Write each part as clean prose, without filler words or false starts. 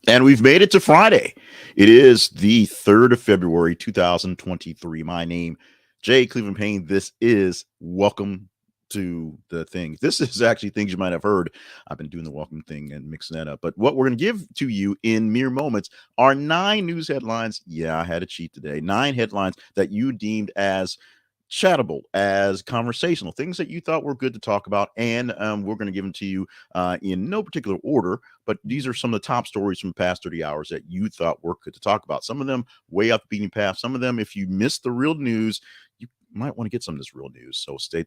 And we've made it to Friday. It is the 3rd of February, 2023. My name, Jay Cleveland Payne. This is Welcome to the Thing. This is actually things you might have heard. I've been doing the welcome thing and mixing that up. But what we're going to give to you in mere moments are 9 news headlines. Yeah, I had a cheat today. 9 headlines that you deemed as chattable, as conversational, things that you thought were good to talk about. And we're going to give them to you in no particular order, but these are some of the top stories from the past 30 hours that you thought were good to talk about. Some of them way off the beaten path. Some of them, if you missed the real news, you might want to get some of this real news. So stay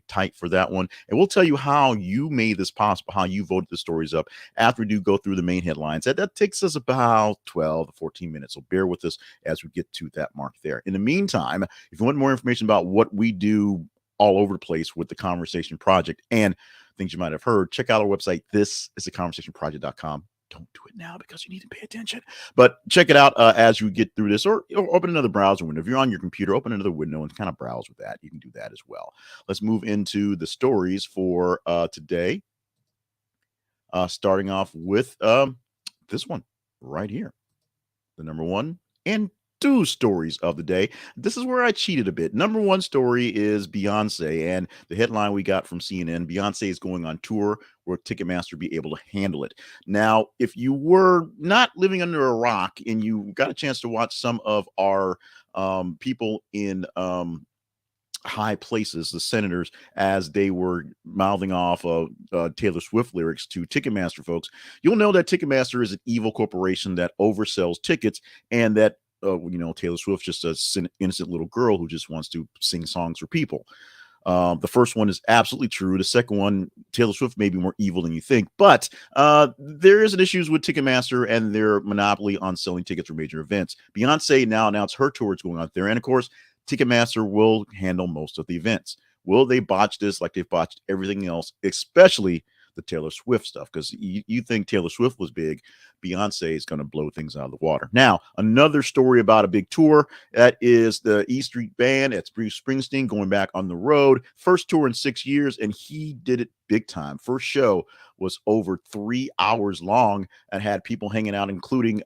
tight for that one. And we'll tell you how you made this possible, how you voted the stories up after we do go through the main headlines. That takes us about 12 to 14 minutes. So bear with us as we get to that mark there. In the meantime, if you want more information about what we do all over the place with the Conversation Project and things you might have heard, check out our website. This is theconversationproject.com. Don't do it now because you need to pay attention. But check it out as you get through this, or open another browser window. If you're on your computer, open another window and kind of browse with that. You can do that as well. Let's move into the stories for today. Starting off with this one right here. The number one and 2 stories of the day. This is where I cheated a bit. Number 1 story is Beyoncé, and the headline we got from CNN: Beyoncé is going on tour. Will Ticketmaster be able to handle it? Now, if you were not living under a rock and you got a chance to watch some of our people in high places, the senators, as they were mouthing off Taylor Swift lyrics to Ticketmaster folks, you'll know that Ticketmaster is an evil corporation that oversells tickets, and that Taylor Swift's just an innocent little girl who just wants to sing songs for people. The first one is absolutely true. The second one, Taylor Swift may be more evil than you think, but there is an issues with Ticketmaster and their monopoly on selling tickets for major events. Beyonce now announced her tour is going out there, and of course, Ticketmaster will handle most of the events. Will they botch this like they've botched everything else, especially the Taylor Swift stuff? Because you think Taylor Swift was big, Beyonce is going to blow things out of the water. Now, another story about a big tour, that is the E Street Band. It's Bruce Springsteen going back on the road. First tour in 6 years, and he did it big time. First show was over 3 hours long and had people hanging out, including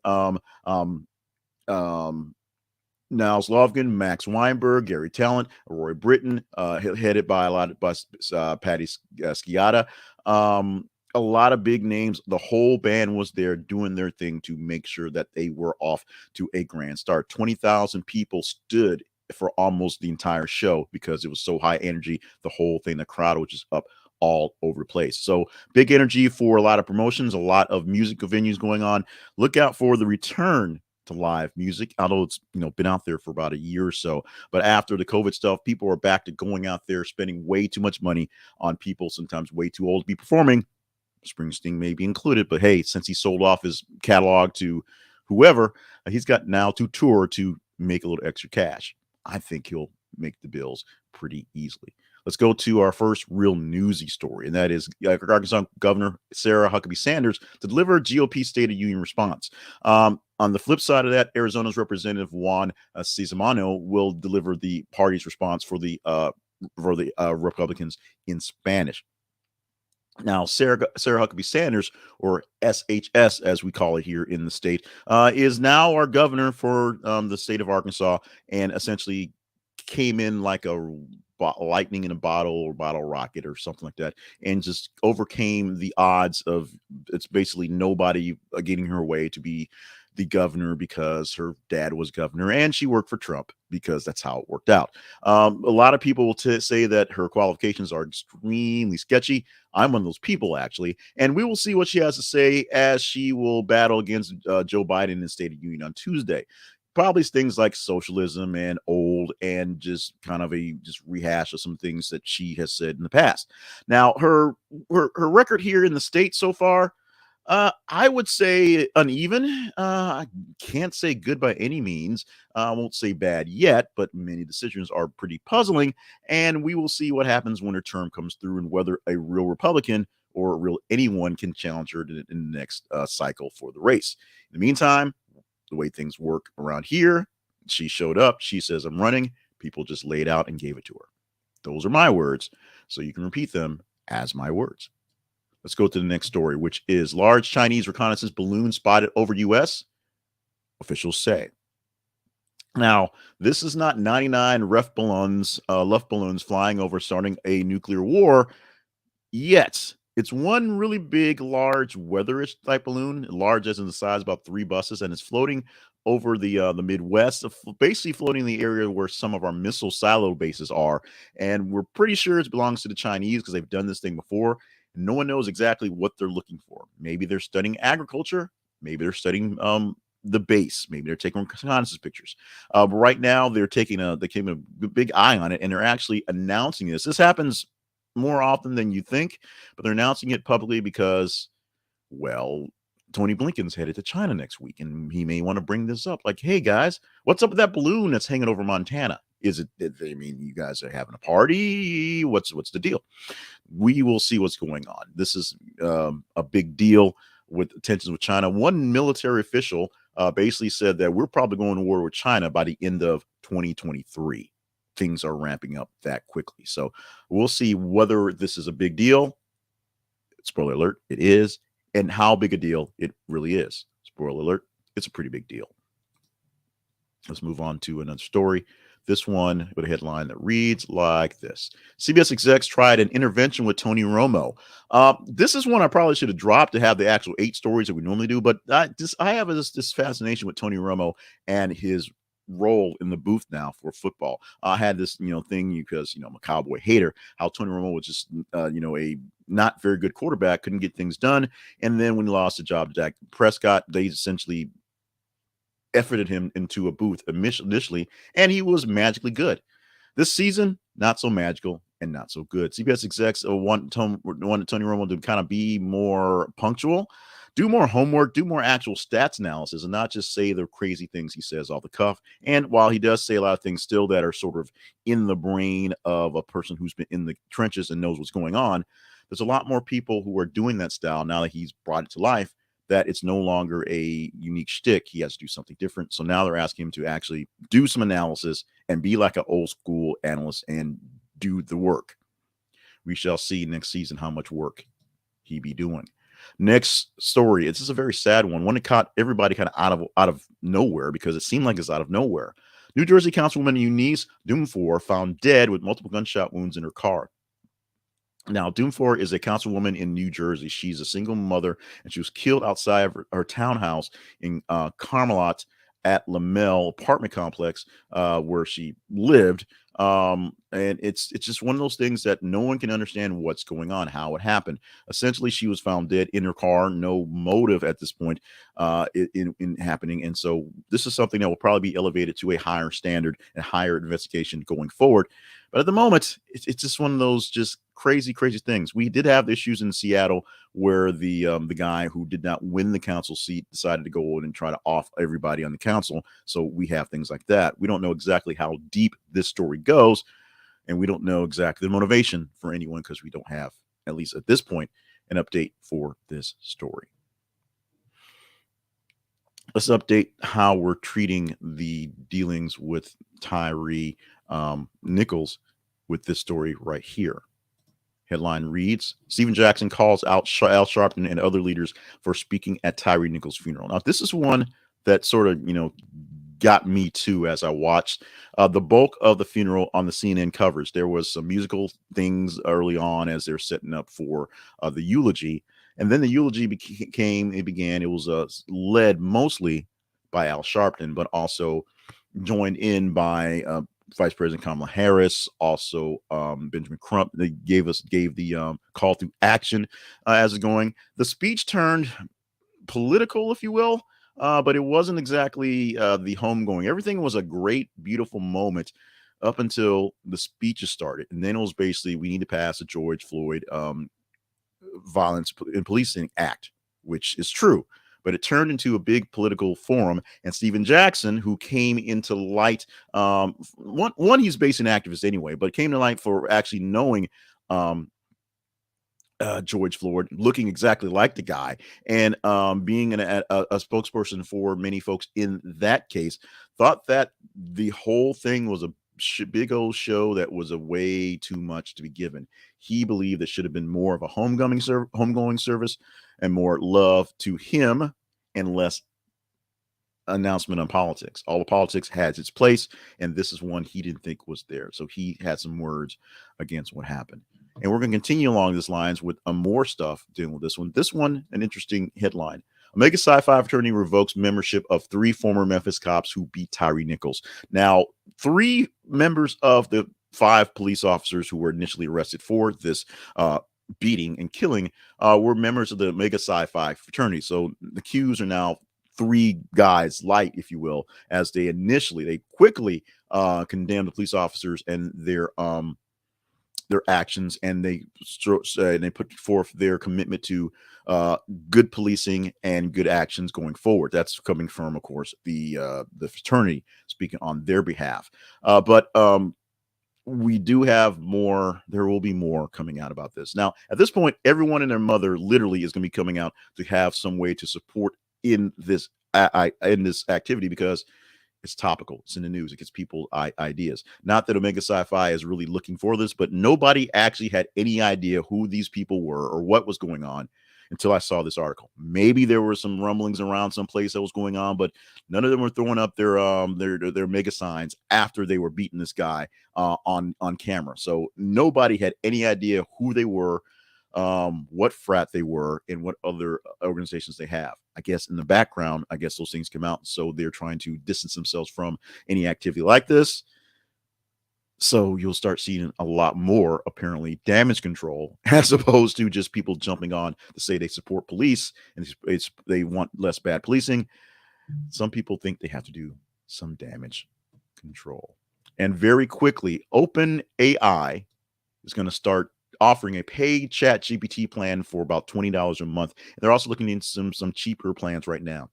Niles Lofgren, Max Weinberg, Gary Talent, Roy Britton, headed by Patty Sciatta. A lot of big names. The whole band was there doing their thing to make sure that they were off to a grand start. 20,000 people stood for almost the entire show because it was so high energy. The whole thing, the crowd was just up all over the place. So big energy for a lot of promotions, a lot of musical venues going on. Look out for the return to live music, although it's been out there for about a year or so. But after the COVID stuff, people are back to going out there, spending way too much money on people sometimes way too old to be performing. Springsteen may be included, but hey, since he sold off his catalog to whoever, he's got now to tour to make a little extra cash. I think he'll make the bills pretty easily. Let's go to our first real newsy story, and that is Arkansas Governor Sarah Huckabee Sanders to deliver a GOP State of Union response. On the flip side of that, Arizona's Representative Juan Cizamano will deliver the party's response for the Republicans in Spanish. Now, Sarah Huckabee Sanders, or SHS as we call it here in the state, is now our governor for the state of Arkansas, and essentially came in like a lightning in a bottle or bottle rocket or something like that, and just overcame the odds of it's basically nobody getting her way to be the governor because her dad was governor and she worked for Trump, because that's how it worked out. A lot of people will say that her qualifications are extremely sketchy. I'm one of those people, actually, and we will see what she has to say as she will battle against Joe Biden in the State of Union on Tuesday. Probably things like socialism and old, and just kind of a rehash of some things that she has said in the past. Now, her record here in the state so far, I would say uneven. I can't say good by any means. I won't say bad yet, but many decisions are pretty puzzling, and we will see what happens when her term comes through and whether a real Republican or a real anyone can challenge her in the next cycle for the race. In the meantime, the way things work around here, she showed up. She says, I'm running. People just laid out and gave it to her. Those are my words, so you can repeat them as my words. Let's go to the next story, which is large Chinese reconnaissance balloon spotted over U.S., officials say. Now, this is not 99 left balloons flying over starting a nuclear war yet. It's one really big, large, weatherish type balloon, large as in the size about 3 buses, and it's floating over the Midwest, basically floating in the area where some of our missile silo bases are. And we're pretty sure it belongs to the Chinese because they've done this thing before. And no one knows exactly what they're looking for. Maybe they're studying agriculture. Maybe they're studying the base. Maybe they're taking reconnaissance pictures. But right now, they keeping a big eye on it, and they're actually announcing this. This happens more often than you think, but they're announcing it publicly because, well, Tony Blinken's headed to China next week, and he may want to bring this up. Like, hey guys, what's up with that balloon that's hanging over Montana? Is it? I mean, you guys are having a party? What's the deal? We will see what's going on. This is a big deal with tensions with China. One military official basically said that we're probably going to war with China by the end of 2023. Things are ramping up that quickly. So we'll see whether this is a big deal. Spoiler alert, it is. And how big a deal it really is. Spoiler alert, it's a pretty big deal. Let's move on to another story. This one with a headline that reads like this. CBS execs tried an intervention with Tony Romo. This is one I probably should have dropped to have the actual 8 stories that we normally do, but I have this fascination with Tony Romo and his role in the booth now for football. I had this, thing because, I'm a Cowboy hater, how Tony Romo was just, a not very good quarterback, couldn't get things done. And then when he lost the job to Dak Prescott, they essentially efforted him into a booth initially, and he was magically good. This season, not so magical and not so good. CBS execs want Tony Romo to kind of be more punctual, do more homework, do more actual stats analysis, and not just say the crazy things he says off the cuff. And while he does say a lot of things still that are sort of in the brain of a person who's been in the trenches and knows what's going on, there's a lot more people who are doing that style now that he's brought it to life, that it's no longer a unique shtick. He has to do something different. So now they're asking him to actually do some analysis and be like an old school analyst and do the work. We shall see next season how much work he be doing. Next story. This is a very sad one. One that caught everybody kind of out of nowhere because it seemed like it's out of nowhere. New Jersey Councilwoman Eunice Dwumfour found dead with multiple gunshot wounds in her car. Now, Dwumfour is a councilwoman in New Jersey. She's a single mother, and she was killed outside of her townhouse in Carmelot at Lamel apartment complex where she lived. And it's just one of those things that no one can understand what's going on, how it happened. Essentially, she was found dead in her car, no motive at this point in happening. And so this is something that will probably be elevated to a higher standard and higher investigation going forward. But at the moment, it's just one of those just crazy things. We did have issues in Seattle where the guy who did not win the council seat decided to go in and try to off everybody on the council. So we have things like that. We don't know exactly how deep this story goes, and we don't know exactly the motivation for anyone because we don't have, at least at this point, an update for this story. Let's update how we're treating the dealings with Tyre Nichols with this story right here. Headline reads, Stephen Jackson calls out Al Sharpton and other leaders for speaking at Tyre Nichols' funeral. Now, this is one that sort of, got me too as I watched the bulk of the funeral on the CNN coverage. There was some musical things early on as they're setting up for the eulogy. And then the eulogy began. It was led mostly by Al Sharpton, but also joined in by Vice President Kamala Harris, also Benjamin Crump. They gave the call to action as it's going. The speech turned political, if you will, but it wasn't exactly the homegoing. Everything was a great, beautiful moment up until the speeches started. And then it was basically, we need to pass the George Floyd Violence in Policing Act, which is true. But it turned into a big political forum, and Stephen Jackson, who came into light, he's based an activist anyway, but came to light for actually knowing George Floyd, looking exactly like the guy, and being a spokesperson for many folks in that case, thought that the whole thing was a big old show that was a way too much to be given. He believed it should have been more of a homegoing service and more love to him and less announcement on politics. All the politics has its place, and this is one he didn't think was there. So he had some words against what happened. And we're going to continue along these lines with more stuff dealing with this one. This one, an interesting headline. Omega Psi Phi fraternity revokes membership of 3 former Memphis cops who beat Tyre Nichols. Now, 3 members of the 5 police officers who were initially arrested for this beating and killing were members of the Omega Psi Phi fraternity. So the Qs are now 3 guys light, if you will, as they quickly condemned the police officers and their actions, and they put forth their commitment to good policing and good actions going forward. That's coming from, of course, the fraternity speaking on their behalf. But we do have more. There will be more coming out about this. Now, at this point, everyone and their mother literally is going to be coming out to have some way to support in this activity because it's topical. It's in the news. It gets people ideas. Not that Omega Psi Phi is really looking for this, but nobody actually had any idea who these people were or what was going on until I saw this article. Maybe there were some rumblings around someplace that was going on, but none of them were throwing up their mega signs after they were beating this guy on camera. So nobody had any idea who they were, what frat they were, and what other organizations they have. I guess in the background, I guess those things come out. So they're trying to distance themselves from any activity like this. So you'll start seeing a lot more, apparently, damage control as opposed to just people jumping on to say they support police and they want less bad policing. Some people think they have to do some damage control. And very quickly, OpenAI is going to start offering a paid ChatGPT plan for about $20 a month. And they're also looking into some cheaper plans right now.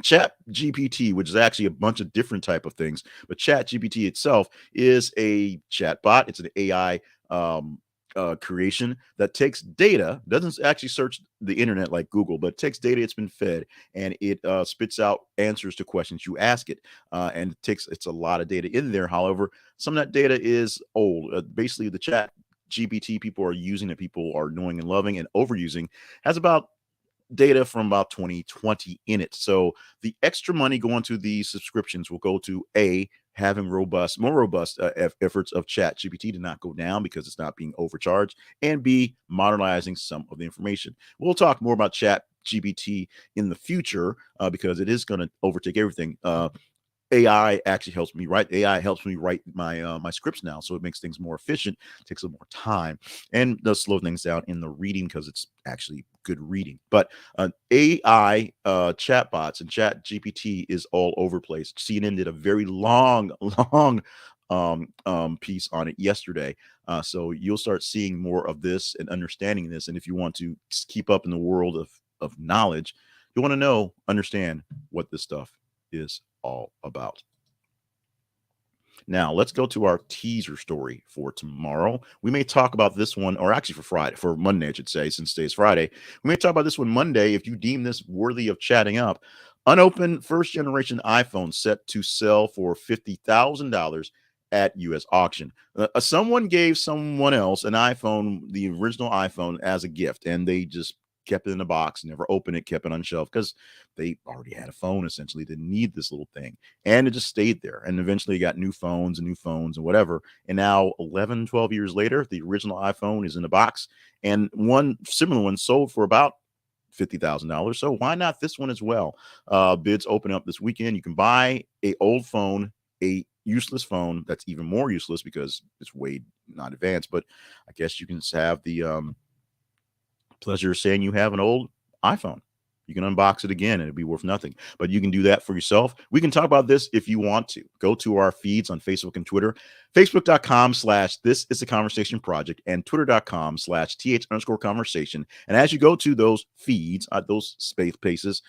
ChatGPT, which is actually a bunch of different type of things, but ChatGPT itself is a chatbot. It's an AI creation that takes data, doesn't actually search the internet like Google, but takes data it's been fed, and it spits out answers to questions you ask it. And it's a lot of data in there. However, some of that data is old. Basically, the chat GPT people are using, that people are knowing and loving and overusing, has about data from about 2020 in it. So the extra money going to these subscriptions will go to having more robust efforts of ChatGPT to not go down because it's not being overcharged, and B, modernizing some of the information. We'll talk more about ChatGPT in the future because it is going to overtake everything. AI actually helps me write. AI helps me write my scripts now, so it makes things more efficient, takes a little more time, and does slow things down in the reading because it's actually good reading. But AI chatbots and ChatGPT is all over the place. CNN did a very long piece on it yesterday, so you'll start seeing more of this and understanding this. And if you want to keep up in the world of knowledge, you want to understand what this stuff is all about. Now, let's go to our teaser story for tomorrow. We may talk about this one, or actually for Monday, I should say, since today's Friday. We may talk about this one Monday if you deem this worthy of chatting up. Unopened first-generation iPhone set to sell for $50,000 at U.S. auction. Someone gave someone else an iPhone, the original iPhone, as a gift, and they just kept it in a box, never opened it, kept it on shelf because they already had a phone, essentially. They didn't need this little thing. And it just stayed there. And eventually got new phones and whatever. And now 11, 12 years later, the original iPhone is in a box. And one similar one sold for about $50,000. So why not this one as well? Bids open up this weekend. You can buy a old phone, a useless phone that's even more useless because it's way not advanced. But I guess you can have the pleasure of saying you have an old iPhone. You can unbox it again and it'd be worth nothing, but you can do that for yourself. We can talk about this if you want to. Go to our feeds on Facebook and Twitter, facebook.com/This Is a Conversation Project and twitter.com/th_conversation. And as you go to those feeds, those spaces,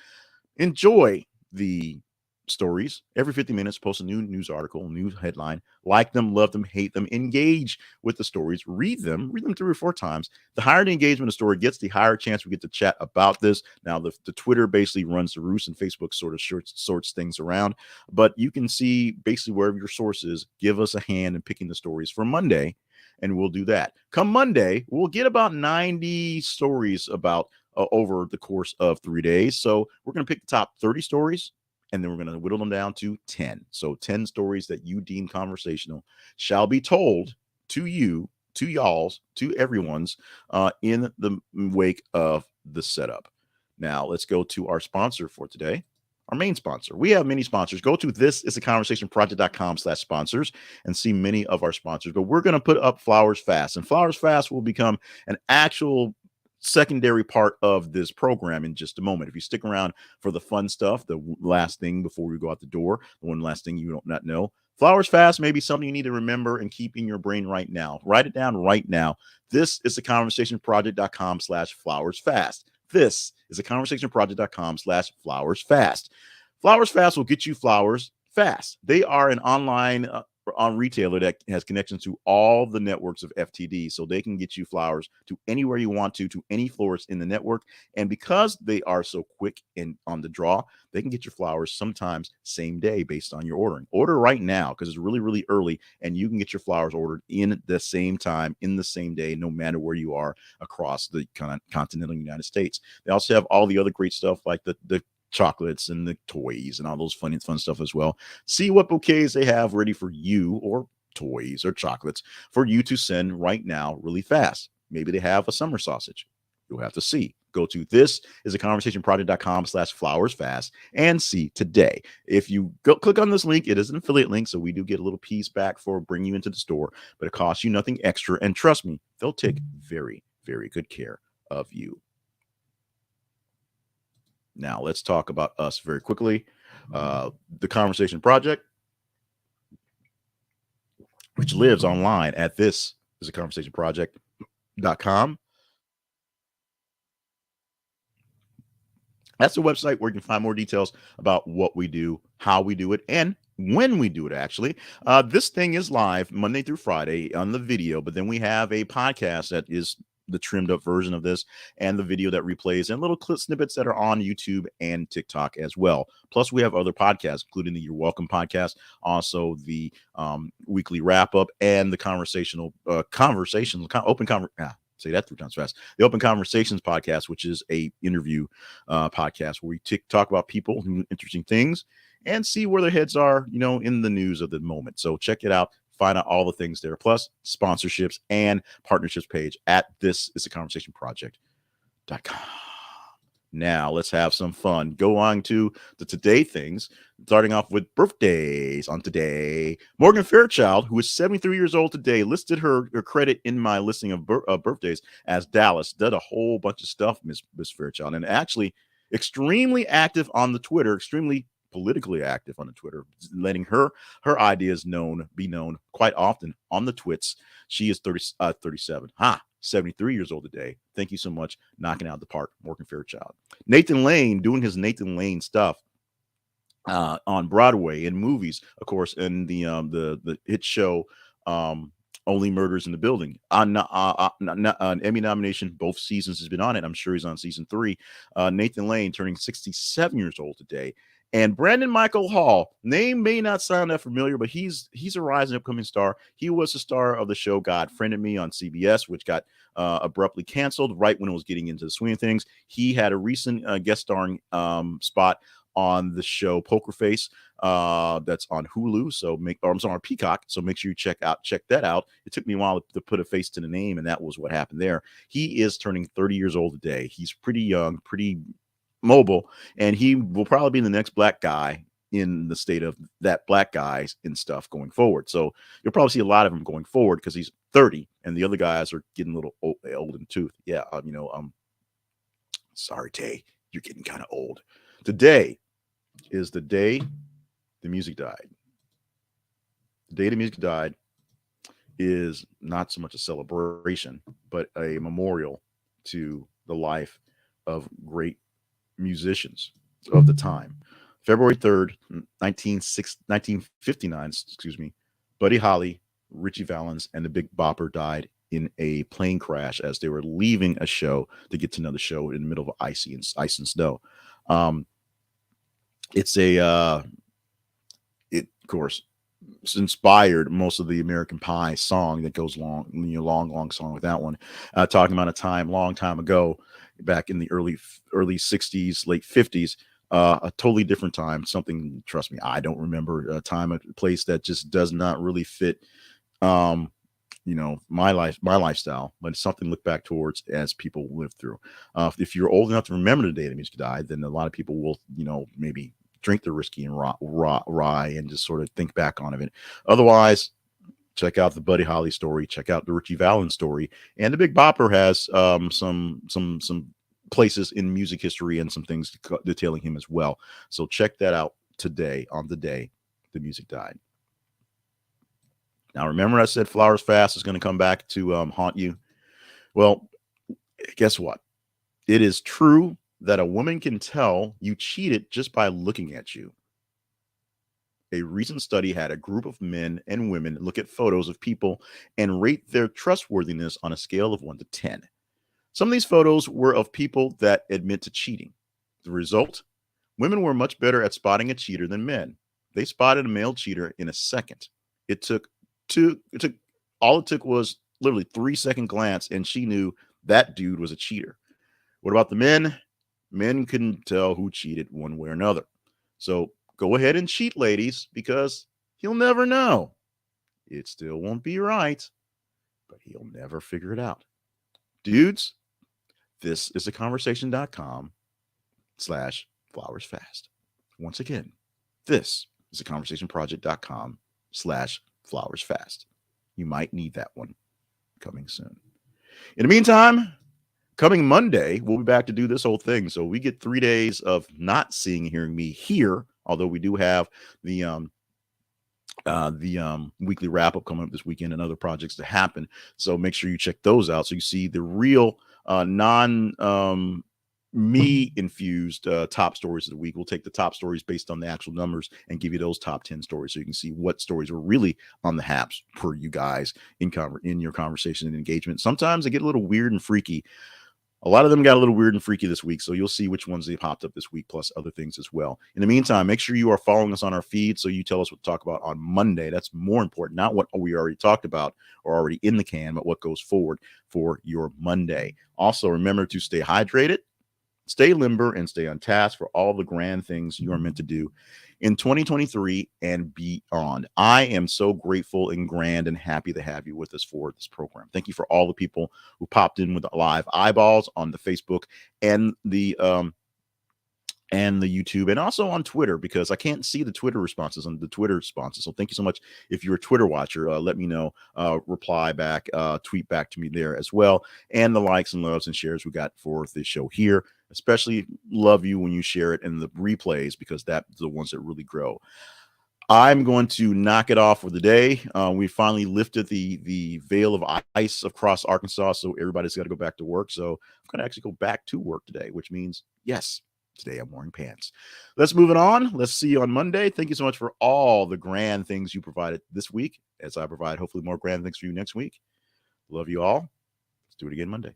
enjoy the stories every 50 minutes, post a new news article, new headline. Like them, love them, hate them, engage with the stories, read them 3 or 4 times. The higher the engagement a story gets, the higher chance we get to chat about this. Now, the Twitter basically runs the roost, and Facebook sort of sorts things around. But you can see basically wherever your source is, give us a hand in picking the stories for Monday, and we'll do that. Come Monday, we'll get about 90 stories about over the course of 3 days. So we're going to pick the top 30 stories, and then we're going to whittle them down to 10. So 10 stories that you deem conversational shall be told to you, to y'all's, to everyone's in the wake of the setup. Now, let's go to our sponsor for today. Our main sponsor. We have many sponsors. Go to thisisaconversationproject.com/sponsors and see many of our sponsors. But we're going to put up Flowers Fast, and Flowers Fast will become an actual secondary part of this program in just a moment. If you stick around for the fun stuff, the last thing before we go out the door, the one last thing you don't not know, Flowers Fast may be something you need to remember and keep in your brain right now. Write it down right now. This is theconversationproject.com/Flowers Fast. This is theconversationproject.com/Flowers Fast. Flowers Fast will get you flowers fast. They are an online retailer that has connections to all the networks of FTD, so they can get you flowers to anywhere you want to any florist in the network. And because they are so quick and on the draw, they can get your flowers sometimes same day based on your ordering. Order right now because it's really, really early, and you can get your flowers ordered in the same time, in the same day, no matter where you are across the continental United States. They also have all the other great stuff like the chocolates and the toys and all those fun stuff as well. See what bouquets they have ready for you, or toys or chocolates for you to send right now really fast. Maybe they have a summer sausage. You'll have to see. Go to thisisaconversationproject.com/Flowers Fast and see today. If you go click on this link, it is an affiliate link, so we do get a little piece back for bringing you into the store, but it costs you nothing extra. And trust me, they'll take very, very good care of you. Now, let's talk about us very quickly. The Conversation Project, which lives online at thisisaconversationproject.com. That's the website where you can find more details about what we do, how we do it, and when we do it, actually. This thing is live Monday through Friday on the video, but then we have a podcast that is the trimmed up version of this, and the video that replays, and little clip snippets that are on YouTube and TikTok as well. Plus, we have other podcasts, including the You're Welcome podcast, also the weekly wrap up, and the conversations, say that 3 times fast. The Open Conversations podcast, which is a interview podcast where we talk about people who interesting things and see where their heads are, in the news of the moment. So check it out. Find out all the things there, plus sponsorships and partnerships page at thisisaconversationproject.com. Now let's have some fun. Go on to the today things, starting off with birthdays on today. Morgan Fairchild, who is 73 years old today, listed her credit in my listing of birthdays as Dallas. Did a whole bunch of stuff, Miss Fairchild, and actually extremely active on the Twitter, extremely politically active on the Twitter, letting her ideas be known quite often on the twits. She is 37. 73 years old today. Thank you so much. Knocking out the park, Morgan Fairchild. Nathan Lane doing his Nathan Lane stuff on Broadway and movies, of course, and the hit show Only Murders in the Building. An Emmy nomination, both seasons has been on it. I'm sure he's on season 3. Nathan Lane turning 67 years old today. And Brandon Michael Hall, name may not sound that familiar, but he's a rising upcoming star. He was the star of the show God Friended Me on CBS, which got abruptly canceled right when it was getting into the swing of things. He had a recent guest starring spot on the show Poker Face that's on Hulu. So on Peacock. So make sure you check that out. It took me a while to put a face to the name, and that was what happened there. He is turning 30 years old today. He's pretty young, pretty mobile, and he will probably be the next black guy in the state of that black guys and stuff going forward. So you'll probably see a lot of him going forward because he's 30 and the other guys are getting a little old in the tooth. Yeah. Sorry, Tay, you're getting kind of old. Today is the day the music died. The day the music died is not so much a celebration, but a memorial to the life of great musicians of the time. February 3rd, 1959, excuse me, Buddy Holly, Richie Valens, and the Big Bopper died in a plane crash as they were leaving a show to get to another show in the middle of ice and snow. It's of course, it's inspired most of the American Pie song that goes long song with that one, talking about a long time ago, back in the early 60s, late 50s, a totally different time, something, trust me, I don't remember a time, a place that just does not really fit, my lifestyle, but it's something to look back towards as people live through. If you're old enough to remember the day the music died, then a lot of people will, maybe drink the whiskey and rye and just sort of think back on it. Otherwise, check out the Buddy Holly story, check out the Richie Valens story, and the Big Bopper has some places in music history and some things detailing him as well. So check that out today on the day the music died. Now, remember I said Flowers Fast is going to come back to haunt you? Well, guess what? It is true that a woman can tell you cheated just by looking at you. A recent study had a group of men and women look at photos of people and rate their trustworthiness on a scale of 1 to 10. Some of these photos were of people that admit to cheating. The result? Women were much better at spotting a cheater than men. They spotted a male cheater in a second. All it took was literally 3-second glance, and she knew that dude was a cheater. What about the men? Men couldn't tell who cheated one way or another. So go ahead and cheat, ladies, because he'll never know. It still won't be right, but he'll never figure it out. Dudes, this is theconversation.com/flowersfast. Once again, this is theconversationproject.com/flowersfast. You might need that one coming soon. In the meantime, coming Monday, we'll be back to do this whole thing. So we get 3 days of not seeing and hearing me here, although we do have the weekly wrap up coming up this weekend and other projects to happen. So make sure you check those out so you see the real me infused top stories of the week. We'll take the top stories based on the actual numbers and give you those top 10 stories so you can see what stories were really on the haps for you guys in your conversation and engagement. Sometimes they get a little weird and freaky. A lot of them got a little weird and freaky this week, so you'll see which ones they popped up this week, plus other things as well. In the meantime, make sure you are following us on our feed so you tell us what to talk about on Monday. That's more important, not what we already talked about or already in the can, but what goes forward for your Monday. Also, remember to stay hydrated, stay limber, and stay on task for all the grand things you are meant to do in 2023 and beyond. I am so grateful and grand and happy to have you with us for this program. Thank you for all the people who popped in with the live eyeballs on the Facebook and the YouTube, and also on Twitter, because I can't see the Twitter responses on the Twitter responses. So thank you so much. If you're a Twitter watcher, let me know, reply back, tweet back to me there as well. And the likes and loves and shares we got for this show here. Especially love you when you share it in the replays, because that's the ones that really grow. I'm going to knock it off for the day. We finally lifted the veil of ice across Arkansas, so everybody's got to go back to work. So I'm going to actually go back to work today, which means, yes, today I'm wearing pants. Let's move it on. Let's see you on Monday. Thank you so much for all the grand things you provided this week, as I provide hopefully more grand things for you next week. Love you all. Let's do it again Monday.